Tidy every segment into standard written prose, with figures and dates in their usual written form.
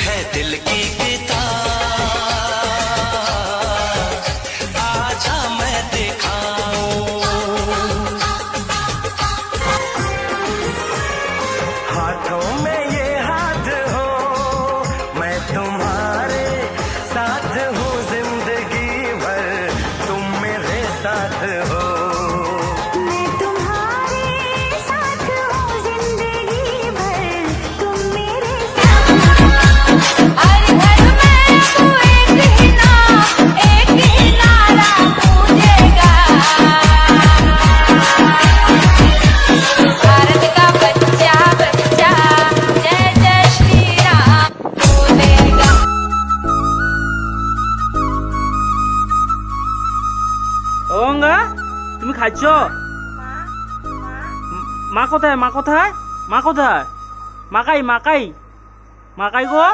है दिल की किताब, आजा मैं दिखाऊं। हाथों में ये हाथ हो, मैं तुम्हारे साथ हूँ जिंदगी भर, तुम मेरे साथ हो। मैं तुम्हारे साथ हूँ जिंदगी भर, तुम मेरे साथ। हर घर में तू एक ही नारा गूंजेगा, भारत का बच्चा बच्चा जय जय श्री राम बोलेगा। গঙ্গা, তুমি খাচ্ছ? মা কোথায়? মা কোথায়? মা কোথায়? মাকাই মাকাই মাকাই গো,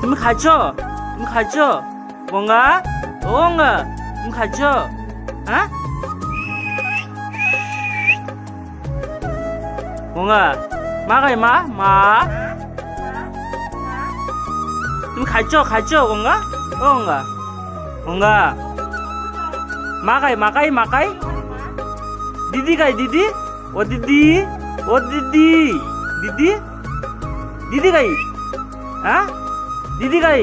তুমি খাচ্ছ? তুমি খাচ্ছ গঙ্গা? ও গঙ্গা, তুমি খাচ্ছ? হ্যাঁ গঙ্গা, মাকাই মা মা, তুমি খাচ্ছ? খাচ্ছ গঙ্গা? ও গঙ্গা, গঙ্গা মাকাই মাকাই মাকাই, দিদি গাই দিদি, ও দিদি, ও দিদি, দিদি, দিদি গাই, হ্যাঁ দিদি গাই।